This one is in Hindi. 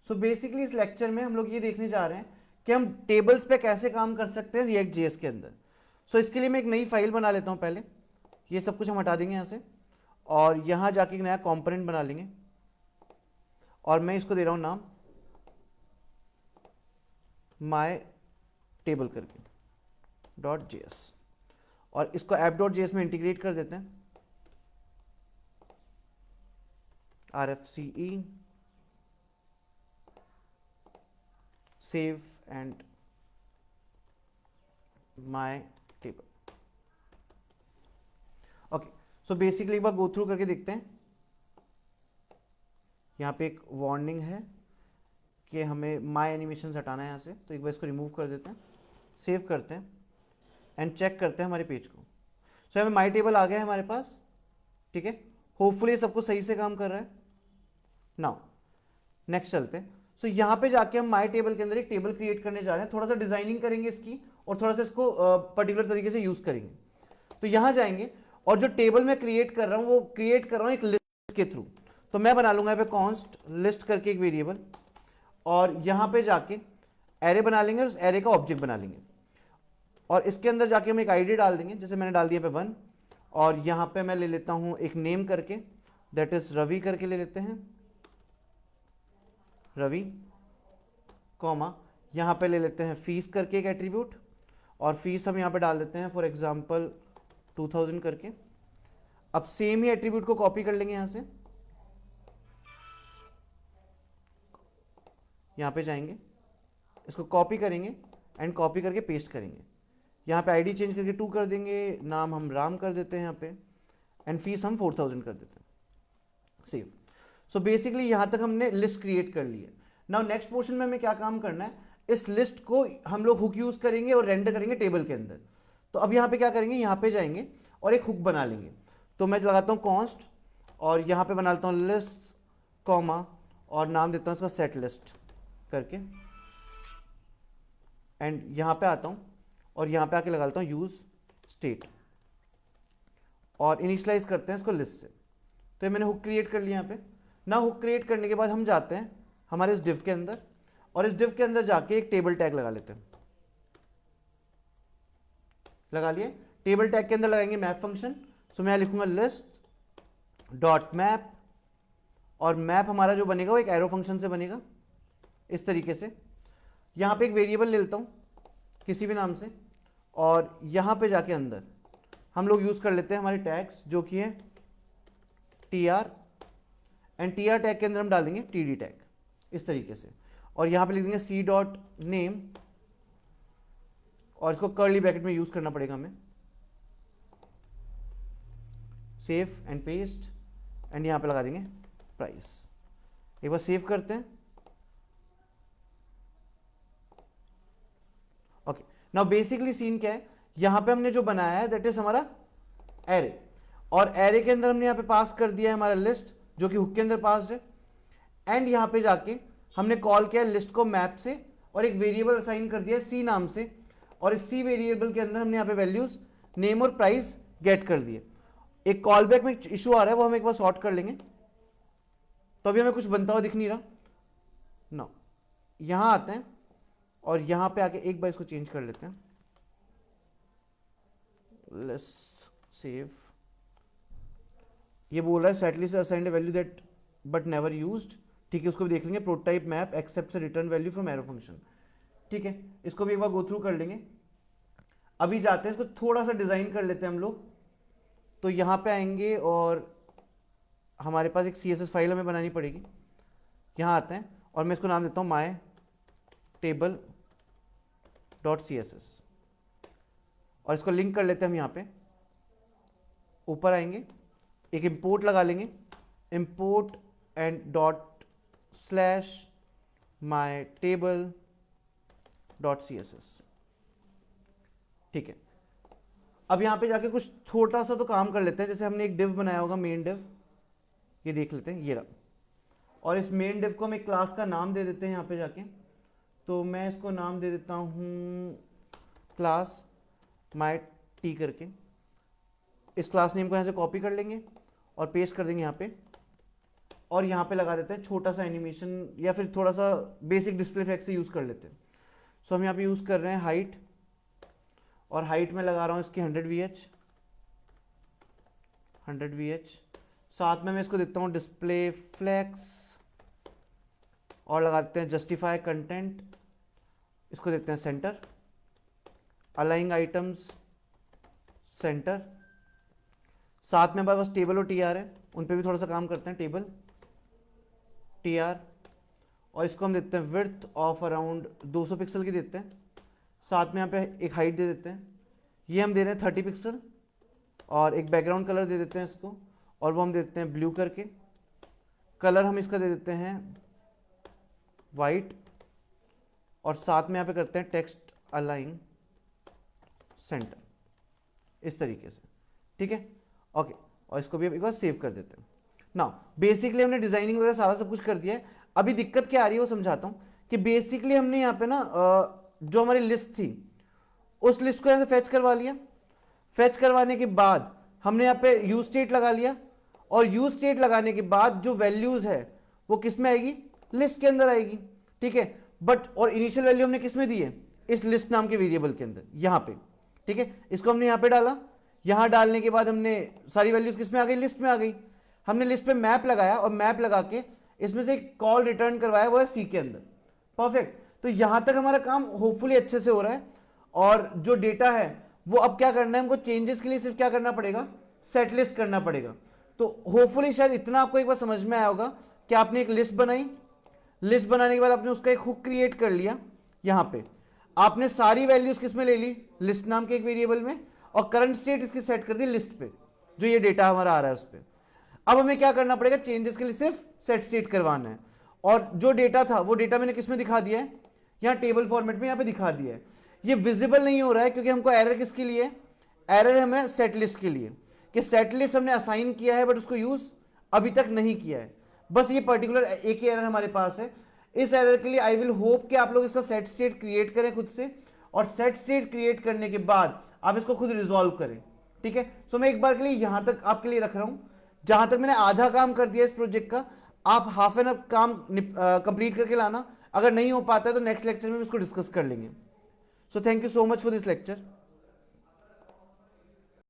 सो बेसिकली इस लेक्चर में हम लोग ये देखने जा रहे हैं कि हम टेबल्स पे कैसे काम कर सकते हैं रिएक्ट जेएस के अंदर। सो इसके लिए मैं एक नई फाइल बना लेता हूँ पहले। ये सब कुछ हम हटा देंगे यहाँ से और यहाँ जाके एक नया कंपोनेंट बना लेंगे और मैं इसको दे रहा हूँ नाम माई टेबल करके .js और इसको app.js में इंटीग्रेट कर देते हैं। RFCE save and my table. Okay, so basically एक बार गो थ्रू करके देखते हैं। यहाँ पे एक वार्निंग है कि हमें माई एनिमेशन हटाना है यहाँ से, तो एक बार इसको रिमूव कर देते हैं, सेव करते हैं एंड चेक करते हैं हमारे पेज को। सो हमें माई टेबल आ गया है हमारे पास, ठीक है। होपफुली सब कुछ सही से काम कर रहा है। नाउ नेक्स्ट चलते हैं। सो यहाँ पे जाके हम माई टेबल के अंदर एक टेबल क्रिएट करने जा रहे हैं। थोड़ा सा डिजाइनिंग करेंगे इसकी और थोड़ा सा इसको पर्टिकुलर तरीके से यूज करेंगे। तो यहाँ जाएंगे और जो टेबल मैं क्रिएट कर रहा हूँ वो क्रिएट कर रहा हूँ एक लिस्ट के थ्रू। तो मैं बना लूंगा यहाँ पे कॉन्स्ट लिस्ट करके एक वेरिएबल और यहाँ पे जाके एरे बना लेंगे और उस एरे का ऑब्जेक्ट बना लेंगे और इसके अंदर जाके हम एक आईडी डाल देंगे, जैसे मैंने डाल दिया पे 1 और यहाँ पे मैं ले लेता हूँ एक नेम करके, दैट इज रवि करके ले लेते हैं, रवि कॉमा यहाँ पे ले लेते हैं फीस करके एक एट्रीब्यूट और फीस हम यहाँ पे डाल देते हैं फॉर एग्जांपल 2000 करके। अब सेम ही एट्रीब्यूट को कॉपी कर लेंगे यहाँ से, यहाँ पे जाएंगे, इसको कॉपी करेंगे एंड कॉपी करके पेस्ट करेंगे। यहाँ पे आईडी चेंज करके 2 कर देंगे, नाम हम राम कर देते हैं यहाँ पे एंड फीस हम 4000 कर देते हैं, सेव। सो बेसिकली यहाँ तक हमने लिस्ट क्रिएट कर ली है। नाउ नेक्स्ट पोर्शन में हमें क्या काम करना है, इस लिस्ट को हम लोग हुक यूज करेंगे और रेंडर करेंगे टेबल के अंदर। तो अब यहाँ पे क्या करेंगे, यहाँ पे जाएंगे और एक हुक बना लेंगे। तो मैं लगाता हूँ कॉन्स्ट और यहाँ पे बना लेता हूँ लिस्ट कॉमा और नाम देता हूँ इसका सेट लिस्ट करके एंड यहाँ पे आता हूँ और यहाँ पे आके लगाता हूँ यूज स्टेट और इनिशियलाइज करते हैं इसको लिस्ट से। तो ये मैंने हुक क्रिएट कर लिया यहाँ पे। ना हुक क्रिएट करने के बाद हम जाते हैं हमारे इस डिव के अंदर और इस डिव के अंदर जाके एक टेबल टैग लगा लेते हैं। लगा लिए, टेबल टैग के अंदर लगाएंगे मैप फंक्शन। सो मैं लिखूंगा लिस्ट डॉट मैप और मैप हमारा जो बनेगा वो एक एरो फंक्शन से बनेगा इस तरीके से। यहाँ पे एक वेरिएबल ले लेता हूँ किसी भी नाम से और यहाँ पे जाके अंदर हम लोग यूज कर लेते हैं हमारे टैग्स जो कि है tr एंड tr टैग के अंदर हम डाल देंगे td टैग इस तरीके से और यहाँ पे लिख देंगे c डॉट नेम और इसको कर्ली ब्रैकेट में यूज करना पड़ेगा हमें, सेव एंड पेस्ट एंड यहाँ पे लगा देंगे प्राइस। एक बार सेव करते हैं। ओके, नाउ बेसिकली सीन क्या है, यहां पे हमने जो बनाया है दैट इज हमारा एरे और एरे के अंदर हमने यहां पे पास कर दिया है हमारा लिस्ट जो कि हुक के अंदर पास है एंड यहां पे जाके हमने कॉल किया लिस्ट को मैप से और एक वेरिएबल असाइन कर दिया सी नाम से और इस सी वेरिएबल के अंदर हमने यहाँ पे वैल्यूज नेम और प्राइस गेट कर दिए। एक कॉल बैक में इशू आ रहा है वो हम एक बार सॉर्ट कर लेंगे। तो अभी हमें कुछ बनता हुआ दिख नहीं रहा ना, यहां आते हैं और यहां पे आके एक बार इसको चेंज कर लेते हैं, लेट्स सेव। ये बोल रहा है set list assigned value that but never used, ठीक है, उसको भी देख लेंगे। Prototype map expects return value from arrow function, ठीक है, इसको भी एक बार गो थ्रू कर लेंगे। अभी जाते हैं इसको थोड़ा सा डिजाइन कर लेते हैं हम लोग। तो यहां पे आएंगे और हमारे पास एक CSS फाइल हमें बनानी पड़ेगी। यहां आते हैं और मैं इसको नाम देता हूं माई टेबल डॉट CSS और इसको लिंक कर लेते हैं हम। यहाँ पे ऊपर आएंगे, एक इंपोर्ट लगा लेंगे, import and dot slash my table dot CSS, ठीक है। अब यहाँ पे जाके कुछ छोटा सा तो काम कर लेते हैं, जैसे हमने एक डिव बनाया होगा मेन डिव, ये देख लेते हैं, ये रहा। और इस मेन डिव को हम एक क्लास का नाम दे देते हैं यहाँ पे जाके। तो मैं इसको नाम दे देता हूँ क्लास माई टी करके। इस क्लास नेम को यहाँ से कॉपी कर लेंगे और पेस्ट कर देंगे यहाँ पे और यहाँ पे लगा देते हैं छोटा सा एनिमेशन या फिर थोड़ा सा बेसिक डिस्प्ले इफेक्ट से यूज़ कर लेते हैं। सो हम यहाँ पे यूज़ कर रहे हैं हाइट, और हाइट में लगा रहा हूँ इसकी 100 VH। साथ में मैं इसको देता हूँ डिस्प्ले फ्लेक्स, और लगा देते हैं जस्टिफाई कंटेंट, इसको देते हैं सेंटर, अलाइंग आइटम्स सेंटर। साथ में हमारे पास टेबल और TR है, उन पे भी थोड़ा सा काम करते हैं, टेबल TR, और इसको हम देते हैं विड्थ ऑफ अराउंड 200 पिक्सल की देते हैं। साथ में यहाँ पे एक हाइट दे देते हैं, ये हम दे रहे हैं 30 पिक्सल, और एक बैकग्राउंड कलर दे देते हैं इसको, और वो हम देते हैं ब्लू करके। कलर हम इसका दे देते हैं वाइट, और साथ में यहाँ पे करते हैं टेक्स्ट अलाइन सेंटर, इस तरीके से, ठीक है, ओके। और इसको भी अब एक बार सेव कर देते हैं। नाउ बेसिकली हमने डिजाइनिंग वगैरह सारा सब कुछ कर दिया है। अभी दिक्कत क्या आ रही है वो समझाता हूँ, कि बेसिकली हमने यहाँ पे ना जो हमारी लिस्ट थी उस लिस्ट को ऐसे फेच करवा लिया। फेच करवाने के बाद हमने यहाँ पे यूज स्टेट लगा लिया, और यूज स्टेट लगाने के बाद जो वैल्यूज है वो किस में आएगी, लिस्ट के अंदर आएगी, ठीक है। बट और इनिशियल वैल्यू हमने किस में दी है, इस लिस्ट नाम के वेरिएबल के अंदर, यहाँ पे, ठीक है। इसको हमने यहाँ पे डाला, यहाँ डालने के बाद हमने सारी वैल्यूज किस में आ गई, लिस्ट में आ गई। हमने लिस्ट पे मैप लगाया, और मैप लगा के इसमें से एक कॉल रिटर्न करवाया, वो है सी के अंदर। परफेक्ट। तो यहां तक हमारा काम होपफुली अच्छे से हो रहा है, और जो डेटा है वो अब क्या करना है हमको, चेंजेस के लिए सिर्फ क्या करना पड़ेगा, सेट लिस्ट करना पड़ेगा। तो होपफुली शायद इतना आपको एक बार समझ में आया होगा कि आपने एक लिस्ट बनाई, लिस्ट बनाने के बाद आपने उसका एक हुक क्रिएट कर लिया, यहाँ पे आपने सारी वैल्यूज किस में ले ली, लिस्ट नाम के एक वेरिएबल में, और करंट स्टेट इसकी सेट कर दी लिस्ट पे, जो ये डेटा हमारा आ रहा है उस पर। अब हमें क्या करना पड़ेगा, चेंजेस के लिए सिर्फ सेट स्टेट करवाना है, और जो डेटा था वो डेटा मैंने किस में दिखा दिया है, यहाँ टेबल फॉर्मेट में यहाँ पे दिखा दिया है। ये विजिबल नहीं हो रहा है क्योंकि हमको एरर किसके लिए, एरर हमें सेट लिस्ट के लिए, कि सेट लिस्ट हमने असाइन किया है बट उसको यूज अभी तक नहीं किया है। बस ये पर्टिकुलर एक ही एरर हमारे पास है। इस एरर के लिए आई विल होप कि आप लोग इसका सेट स्टेट क्रिएट करें खुद से, और सेट स्टेट क्रिएट करने के बाद आप इसको खुद रिजॉल्व करें, ठीक है। सो मैं एक बार के लिए यहां तक आपके लिए रख रहा हूं, जहां तक मैंने आधा काम कर दिया इस प्रोजेक्ट का, आप हाफ एन आवर काम कंप्लीट करके लाना। अगर नहीं हो पाता है तो नेक्स्ट लेक्चर में इसको डिस्कस कर लेंगे। So thank you so much for this lecture.